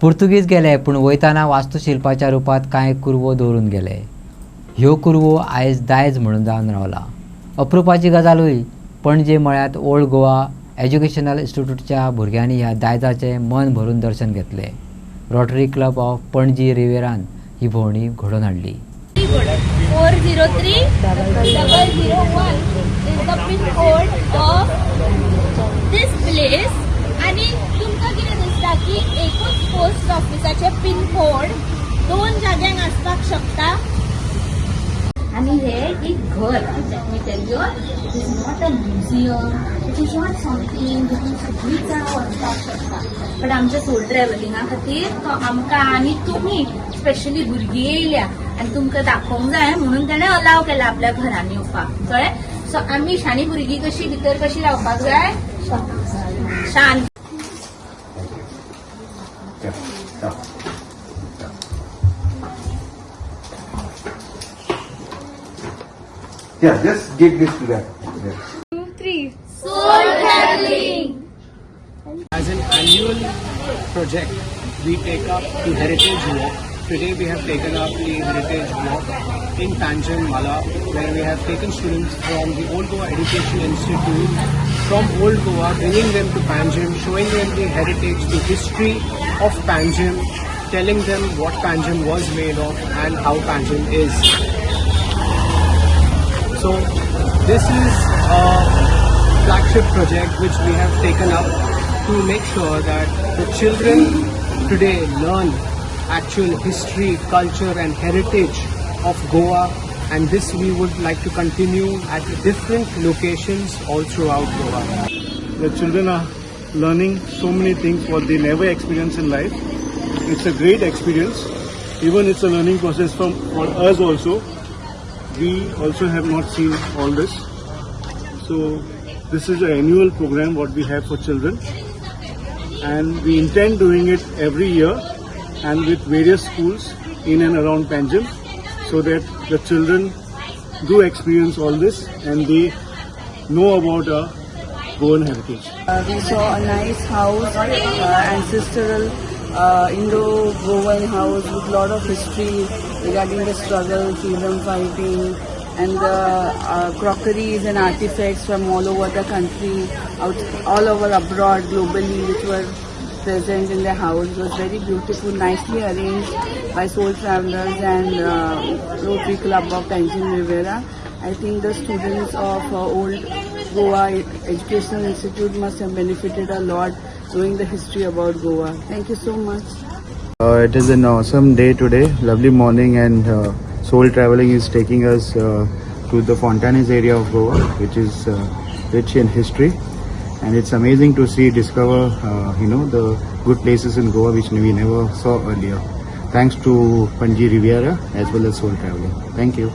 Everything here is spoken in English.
पुर्तुगीज गेले पूण वयताना वास्तुशिल्पाच्या रुपात कांय कुरवो दवरून गेले. ह्यो कुरवो आयज दायज म्हणून जावन रावला. अप्रुपाची गजालूय पणजे मळ्यात ओल्ड गोवा एज्युकेशनल इन्स्टिट्यूटच्या भुरग्यांनी ह्या दायजाचें मन भरून दर्शन घेतले. रोटरी क्लब ऑफ पणजी रिवेरान ही भोंवडी घडोवन हाडली. 403001 is the pin code of this place. आणि तुमकां कितें दिसता की एकूच पोस्ट ऑफिसाचे पिन कोड 2 जाग्यांक आसपाक शकता. आणि हे एक घर, let me tell you, it is not a museum, it is not something जितून सगळीं जाणां वचपाक शकता. पण आमच्या सोल ट्रॅव्हलिंगा खातीर तो आमकां आनी तुमी स्पेशली भुरगीं येयल्या आनी तुमकां दाखोवंक जाय म्हणून ताणें अलाव केला आपल्या घरांनी येवपाक. कळ्ळें? सो आमी शाणी भुरगीं कशी भितर कशी रावपाक जाय, शांत. Yeah, just give this to them. 2, 3. Soul traveling. As an annual project, we take up the Heritage Walk. Today we have taken up the Heritage Walk in Panjim, Mala, where we have taken students from the Old Goa Education Institute from Old Goa, bringing them to Panjim, showing them the heritage, the history of Panjim, telling them what Panjim was made of and how Panjim is. So this is a flagship project which we have taken up to make sure that the children today learn actual history, culture and heritage of Goa, and this we would like to continue at different locations all throughout Goa. The children are learning so many things what they never experienced in life. It's a great experience. Even it's a learning process for us also. We also have not seen all this. So this is an annual program what we have for children, and we intend doing it every year and with various schools in and around Panjim, so that the children do experience all this and they know about our Goan heritage. We saw a nice house, ancestral Indo-Goan house with a lot of history regarding the struggle, freedom fighting, and the crockeries and artifacts from all over the country, all over abroad, globally, which were present in the house. It was very beautiful, nicely arranged by Soul Travelers and Rotary Club of Panjim Rivera. I think the students of Old Goa Educational Institute must have benefited a lot knowing the history about Goa. Thank you so much. It is an awesome day today, lovely morning, and Soul Traveling is taking us to the Fontanes area of Goa, which is rich in history, and it's amazing to discover the good places in Goa which we never saw earlier. Thanks to Panji Riviera as well as Soul Traveling. Thank you.